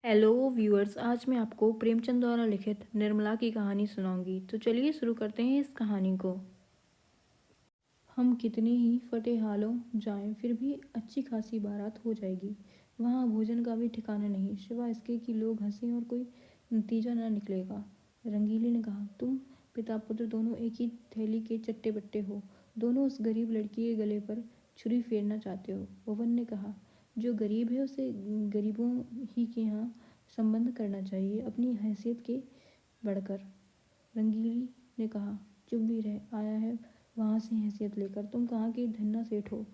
Hello viewers, आज मैं आपको प्रेमचंद द्वारा लिखित निर्मला की कहानी सुनाऊंगी। तो चलिए शुरू करते हैं इस कहानी को। हम कितने ही फटे हालों जाएं, फिर भी अच्छी खासी बारात हो जाएगी। वहाँ भोजन का भी ठिकाना नहीं, सिवा इसके कि लोग हंसें और कोई नतीजा न निकलेगा। रंगीली ने कहा, तुम पिता पुत्र दोनों एक ही थैली के चट्टे बट्टे हो। दोनों उस गरीब लड़की के गले पर छुरी फेरना चाहते हो। भुवन ने कहा, जो गरीब है उसे गरीबों ही के यहाँ संबंध करना चाहिए, अपनी हैसियत के बढ़कर। रंगीली ने कहा, चुप भी रह, आया है वहाँ से हैसियत लेकर। तुम कहाँ के धन्ना सेठ हो?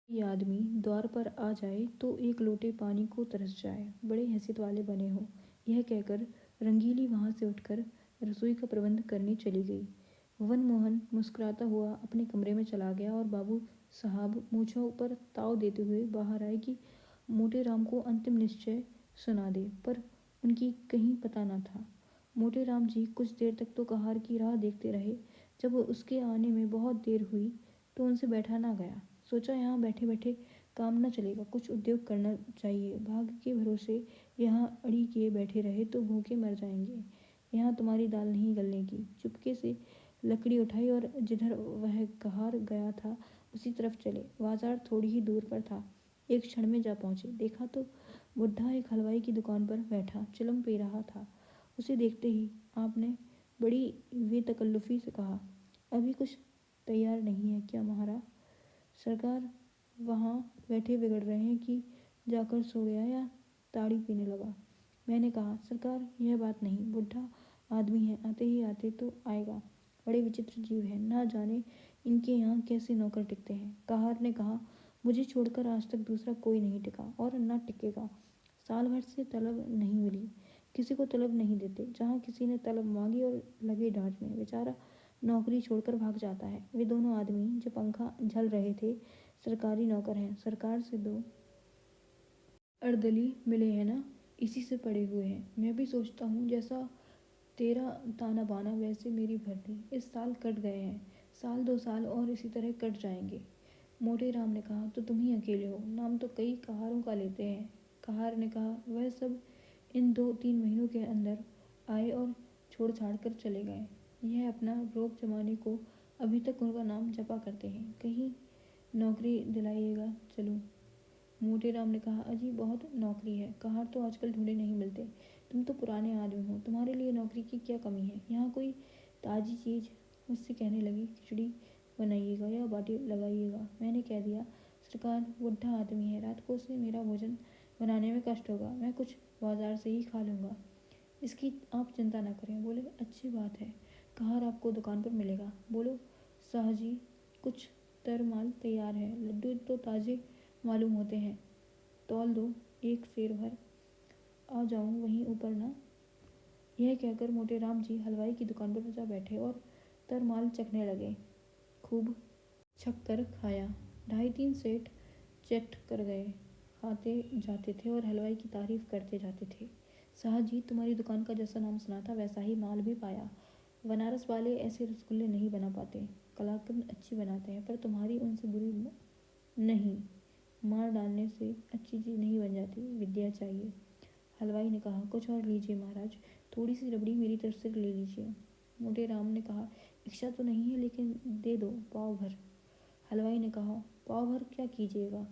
ये आदमी द्वार पर आ जाए तो एक लोटे पानी को तरस जाए, बड़े हैसियत वाले बने हो। यह कहकर रंगीली वहाँ से उठकर रसोई का प्रबंध करने चली गई। वन मोहन मुस्कुराता हुआ अपने कमरे में चला गया और बाबू साहब मूछों पर ताव देते हुए बाहर आए कि मोटे राम को अंतिम निश्चय सुना दे, पर उनकी कहीं पता न था। मोटे राम जी कुछ देर तक तो कहार की राह देखते रहे। जब उसके आने में बहुत देर हुई तो उनसे बैठा ना गया। सोचा, यहाँ बैठे बैठे काम न चलेगा, कुछ उद्योग करना चाहिए। भाग्य के भरोसे यहाँ अड़ी किए बैठे रहे तो भूखे मर जाएंगे। यहाँ तुम्हारी दाल नहीं गलने की। चुपके से लकड़ी उठाई और जिधर वह कहार गया था उसी तरफ चले। बाजार थोड़ी ही दूर पर था। एक क्षण में जा पहुंचे। देखा तो बुढ़ा एक हलवाई की दुकान पर बैठा चिलम पी रहा था। उसे देखते ही आपने बड़ी बेतकल्लुफी से कहा, अभी कुछ तैयार नहीं है क्या महाराज? सरकार वहाँ बैठे बिगड़ रहे हैं कि जाकर सो गया या ताड़ी पीने लगा? मैंने कहा, सरकार यह बात नहीं, बुढ़ा आदमी है, आते ही आते तो आएगा। बड़े विचित्र जीव है, ना जाने इनके यहाँ कैसे नौकर टिकते हैं। कहार ने कहा, मुझे छोड़कर आज तक दूसरा कोई नहीं टिका और न टिकेगा। साल भर से तलब नहीं मिली, किसी को तलब नहीं देते। जहाँ किसी ने तलब मांगी और लगे डांटने, बेचारा नौकरी छोड़कर भाग जाता है। वे दोनों आदमी जो पंखा झल रहे थे सरकारी नौकर हैं, सरकार से दो अर्दली मिले हैं ना, इसी से पड़े हुए हैं। मैं भी सोचता हूँ जैसा तेरा ताना बाना वैसे मेरी भरनी। इस साल कट गए हैं, साल 2 साल और इसी तरह कट जाएंगे। मोटे राम ने कहा, तो तुम ही अकेले हो, नाम तो कई कहारों का लेते हैं। कहार ने कहा, वह सब इन 2-3 महीनों के अंदर आए और छोड़ छाड़ कर चले गए। यह अपना रोब जमाने को अभी तक उनका नाम जपा करते हैं। कहीं नौकरी दिलाइएगा चलूं। मोटे राम ने कहा, अजी बहुत नौकरी है, कहार तो आजकल ढूंढे नहीं मिलते। तुम तो पुराने आदमी हो, तुम्हारे लिए नौकरी की क्या कमी है? यहाँ कोई ताजी चीज़? मुझसे कहने लगी, खिचड़ी बनाइएगा या बाटी लगाइएगा। मैंने कह दिया, सरकार बुढ़ा आदमी है, रात को उसे मेरा भोजन बनाने में कष्ट होगा, मैं कुछ बाजार से ही खा लूँगा। इसकी आप चिंता न करें। बोले, अच्छी बात है, कहार आपको दुकान पर मिलेगा। बोलो साहजी, कुछ तरमाल तैयार है, लड्डू तो ताज़े मालूम होते हैं, तौल दो, एक सेर भर। आ जाऊं वहीं ऊपर ना? यह कहकर मोटे राम जी हलवाई की दुकान पर जा बैठे और तरमाल चखने लगे। खूब छक कर खाया। 2.5-3 सेठ चट कर गए, खाते जाते थे और हलवाई की तारीफ करते जाते थे। साहब जी, तुम्हारी दुकान का जैसा नाम सुना था वैसा ही माल भी पाया। बनारस वाले ऐसे रसगुल्ले नहीं बना पाते, कलाकंद अच्छी बनाते हैं, पर तुम्हारी उनसे बुरी नहीं। मार डालने से अच्छी चीज़ नहीं बन जाती, विद्या चाहिए। हलवाई ने कहा, कुछ और लीजिए महाराज, थोड़ी सी रबड़ी मेरी तरफ से ले लीजिए। मोटे राम ने कहा, इच्छा तो नहीं है लेकिन दे दो पाव भर। हलवाई ने कहा, पाव भर क्या कीजिएगा?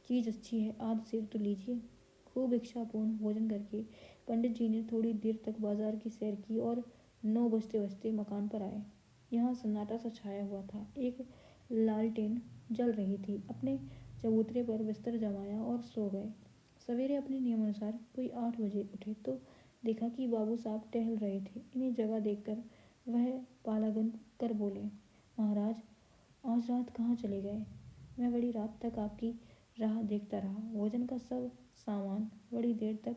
चीज़ अच्छी है, आध सेर तो लीजिए। खूब इच्छापूर्ण भोजन करके पंडित जी ने थोड़ी देर तक बाजार की सैर की और 9 बजते बजते मकान पर आए। यहाँ सन्नाटा सा छाया हुआ था। एक लालटेन जल रही थी। अपने चबूतरे पर बिस्तर जमाया और सो गए। सवेरे अपने नियमानुसार कोई 8 बजे उठे तो देखा कि बाबू साहब टहल रहे थे। इन्हें जगह देखकर वह पालागन कर बोले, महाराज आज रात कहाँ चले गए? मैं बड़ी रात तक आपकी राह देखता रहा। भोजन का सब सामान बड़ी देर तक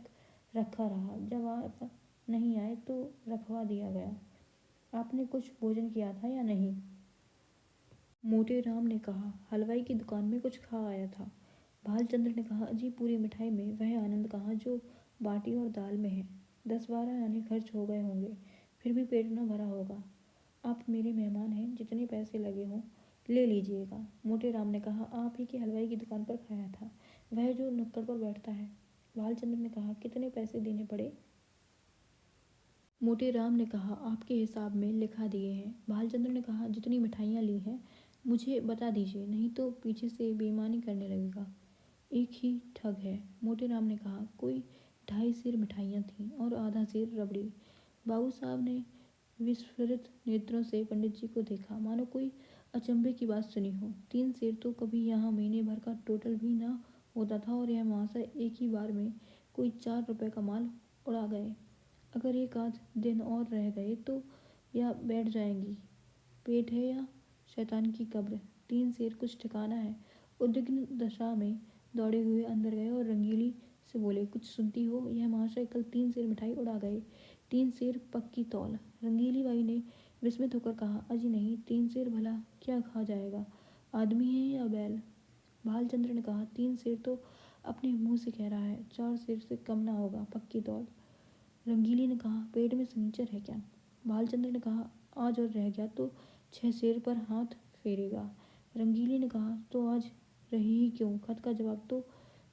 रखा रहा। जब आप नहीं आए तो रखवा दिया गया। आपने कुछ भोजन किया था या नहीं? मोटे राम ने कहा, हलवाई की दुकान में कुछ खा आया था। भालचंद्र ने कहा, अजी पूरी मिठाई में वह आनंद कहाँ जो बाटी और दाल में है। 10-12 आने खर्च हो गए होंगे, फिर भी पेट न भरा होगा। आप मेरे मेहमान हैं, जितने पैसे लगे हों ले लीजिएगा। मोटे राम ने कहा, आप ही के हलवाई की दुकान पर खाया था, वह जो नुक्कड़ पर बैठता है। भालचंद्र ने कहा, कितने पैसे देने पड़े? मोटे राम ने कहा, आपके हिसाब में लिखा दिए हैं। भालचंद्र ने कहा, जितनी मिठाइयाँ ली हैं मुझे बता दीजिए, नहीं तो पीछे से बेईमानी करने लगेगा। एक ही ठग है। मोटे राम ने कहा, कोई 2.5 सेर मिठाइयाँ थीं और आधा सेर रबड़ी। बाबू साहब ने विस्फारित नेत्रों से पंडित जी को देखा, मानो कोई अचंभे की बात सुनी हो। 3 सेर तो कभी यहाँ महीने भर का टोटल भी न होता था, और यह महाशय एक ही बार में कोई 4 रुपए का माल उड़ा गए। अगर एक आध दिन और रह गए तो या बैठ जाएंगी। पेट है या शैतान की कब्र। 3 सेर कुछ ठिकाना है। उद्विग्न दशा में दौड़े हुए अंदर गए और रंगीली से बोले, कुछ सुनती हो? यह महाशय कल 3 सेर मिठाई उड़ा गए। 3 सेर पक्की तौल। रंगीली बाई ने विस्मित होकर कहा, अजी नहीं, 3 सेर भला क्या खा जाएगा? आदमी है या बैल? भालचंद्र ने कहा, 3 सेर तो अपने मुंह से कह रहा है, 4 सेर से कम ना होगा, पक्की तौल। रंगीली ने कहा, पेट में सनीचर है क्या? भालचंद्र ने कहा, आज और रह गया तो 6 सेर पर हाथ फेरेगा। रंगीली ने कहा, तो आज रही ही क्यों? खत का जवाब तो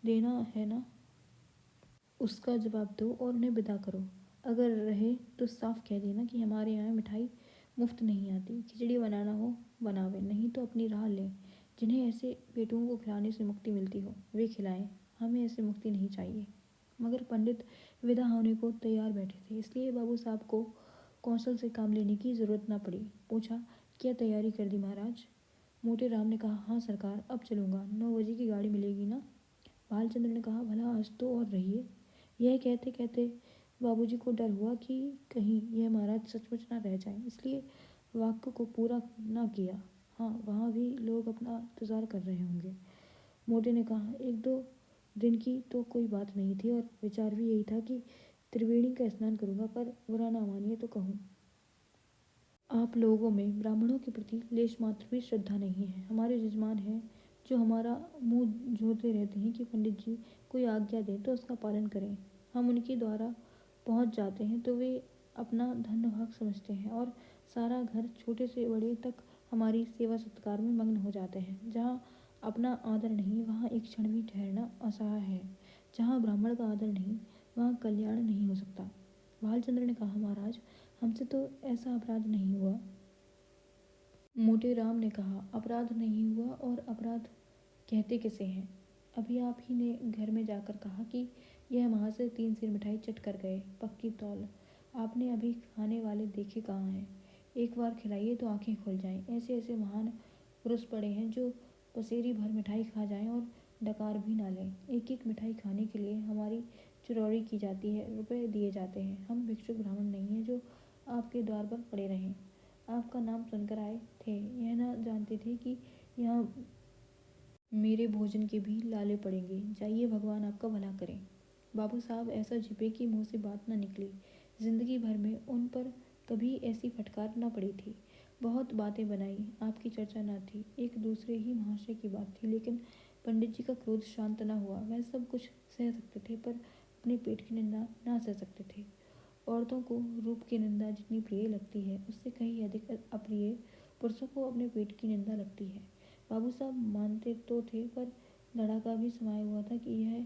देना है ना? उसका जवाब दो और उन्हें विदा करो। अगर रहे तो साफ कह देना कि हमारे यहाँ मिठाई मुफ्त नहीं आती। खिचड़ी बनाना हो बनावे, नहीं तो अपनी राह लें। जिन्हें ऐसे पेटुओं को खिलाने से मुक्ति मिलती हो वे खिलाएं, हमें ऐसे मुक्ति नहीं चाहिए। मगर पंडित विदा होने को तैयार बैठे थे, इसलिए बाबू साहब को कौशल से काम लेने की जरूरत न पड़ी। पूछा, क्या तैयारी कर दी महाराज? मोटे राम ने कहा, हाँ सरकार, अब चलूँगा। 9 बजे की गाड़ी मिलेगी ना? भालचंद्र ने कहा, भला आज तो और रहिए। यह कहते कहते बाबूजी को डर हुआ कि कहीं यह महाराज सचमुच न रह जाएं, इसलिए वाक्य को पूरा न किया। हाँ, वहाँ भी लोग अपना इंतजार कर रहे होंगे। मोटे ने कहा, 1-2 दिन की तो कोई बात नहीं थी, और विचार भी यही था कि त्रिवेणी का स्नान करूँगा, पर बुरा ना मानिए तो कहूँ, आप लोगों में ब्राह्मणों के प्रति लेश मात्र भी श्रद्धा नहीं है। हमारे जजमान हैं जो हमारा मुंह जोते रहते हैं कि पंडित जी कोई आज्ञा दें तो उसका पालन करें। हम उनके द्वारा पहुंच जाते हैं तो वे अपना धन भाग समझते हैं, और सारा घर छोटे से बड़े तक हमारी सेवा सत्कार में मग्न हो जाते हैं। जहाँ अपना आदर नहीं वहाँ एक क्षण भी ठहरना असह्य है। जहाँ ब्राह्मण का आदर नहीं वहाँ कल्याण नहीं हो सकता। भालचंद्र ने कहा, महाराज, हमसे तो ऐसा अपराध नहीं हुआ। मोटे राम ने कहा, अपराध नहीं हुआ और अपराध कहते किसे हैं? अभी आप ही ने घर में जाकर कहा कि यह महाशय 3 सेर मिठाई चट कर गए, पक्की तौल। आपने अभी खाने वाले देखे कहाँ हैं? एक बार खिलाइए तो आंखें खुल जाएं। ऐसे ऐसे महान पुरुष पड़े हैं जो पसेरी भर मिठाई खा जाएं और डकार भी ना लें। एक एक मिठाई खाने के लिए हमारी चिरौरी की जाती है, रुपए दिए जाते हैं। हम भिक्षुक ब्राह्मण नहीं हैं जो आपके द्वार पर पड़े रहें। आपका नाम सुनकर आए थे, यह ना जानते थे कि यहाँ मेरे भोजन के भी लाले पड़ेंगे। जाइए, भगवान आपका भला करें। बाबू साहब ऐसा झिपे कि मुंह से बात न निकली। जिंदगी भर में उन पर कभी ऐसी फटकार न पड़ी थी। बहुत बातें बनाई, आपकी चर्चा न थी, एक दूसरे ही महाशय की बात थी, लेकिन पंडित जी का क्रोध शांत न हुआ। वह सब कुछ सह सकते थे, पर अपने पेट की निंदा न सह सकते थे। औरतों को रूप की निंदा जितनी प्रिय लगती है, उससे कहीं अधिक अप्रिय पुरुषों को अपने पेट की निंदा लगती है। बाबू साहब मानते तो थे, पर धड़ाका भी समाया हुआ था कि यह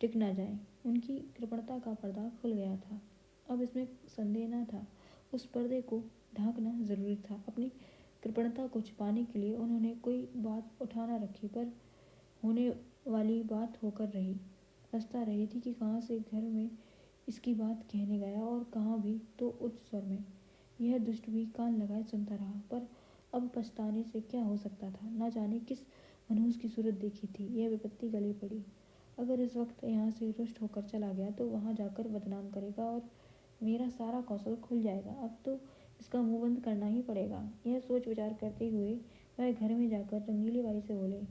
टिक ना जाए। उनकी कृपणता का पर्दा खुल गया था, अब इसमें संदेह न था। उस पर्दे को ढांकना जरूरी था। अपनी कृपणता को छिपाने के लिए उन्होंने कोई बात उठा न रखी, पर होने वाली बात होकर रही। पछता रही थी कि कहाँ से घर में इसकी बात कहने गया, और कहाँ भी तो उच्च स्वर में। यह दुष्ट भी कान लगाए सुनता रहा, पर अब पछताने से क्या हो सकता था? न जाने किस मनहूस की सूरत देखी थी, यह विपत्ति गले पड़ी। अगर इस वक्त यहाँ से रुष्ट होकर चला गया तो वहाँ जाकर बदनाम करेगा और मेरा सारा कौशल खुल जाएगा। अब तो इसका मुंह बंद करना ही पड़ेगा। यह सोच विचार करते हुए वह घर में जाकर रंगीली बाई से बोले,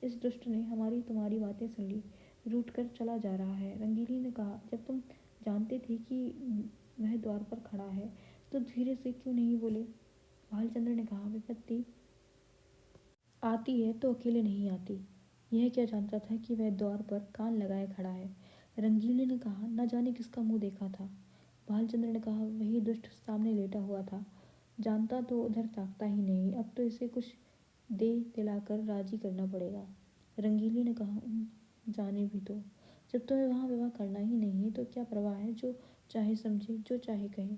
इस दुष्ट ने हमारी तुम्हारी बातें सुन ली, रूठ कर चला जा रहा है। रंगीली ने कहा, जब तुम जानते थे कि वह द्वार पर खड़ा है तो धीरे से क्यों नहीं बोले? भालचंद्र ने कहा, विपत्ति आती है तो अकेले नहीं आती। यह क्या जानता था कि वह द्वार पर कान लगाए खड़ा है? रंगीली ने कहा, न जाने किसका मुंह देखा था। भालचंद्र ने कहा, वही दुष्ट सामने लेटा हुआ था। जानता तो उधर ताकता ही नहीं, अब तो इसे कुछ दे दिलाकर राजी करना पड़ेगा। रंगीली ने कहा, जाने भी दो। जब तुम्हें वहाँ विवाह करना ही नहीं है तो क्या परवाह है, जो चाहे समझे, जो चाहे कहे।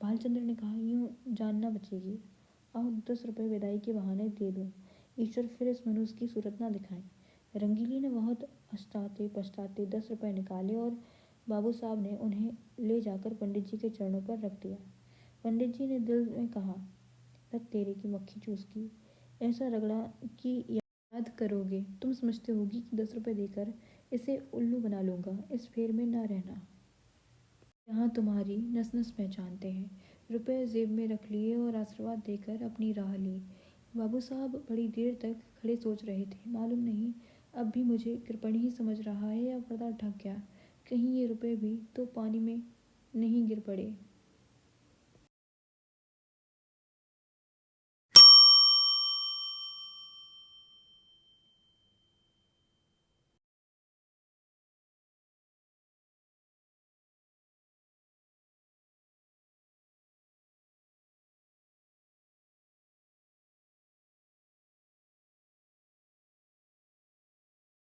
भालचंद्र ने कहा, यूं जानना बचेगी। आओ 10 रुपये विदाई के बहाने दे दूं। ईश्वर फिर इस मनुष्य की सूरत ना दिखाए। रंगीली ने बहुत पछताते पछताते 10 रुपये निकाले और बाबू साहब ने उन्हें ले जाकर पंडित जी के चरणों पर रख दिया। पंडित जी ने दिल में कहा, रख तेरे की मक्खी चूस की, ऐसा रगड़ा कि याद करोगे। तुम समझते होगी कि 10 रुपये देकर इसे उल्लू बना लूँगा, इस फेर में ना रहना। यहाँ तुम्हारी नस नस पहचानते हैं। रुपए जेब में रख लिए और आशीर्वाद देकर अपनी राह ली। बाबू साहब बड़ी देर तक खड़े सोच रहे थे। मालूम नहीं अब भी मुझे कृपण ही समझ रहा है या पर्दा ढक गया, कहीं ये रुपए भी तो पानी में नहीं गिर पड़े।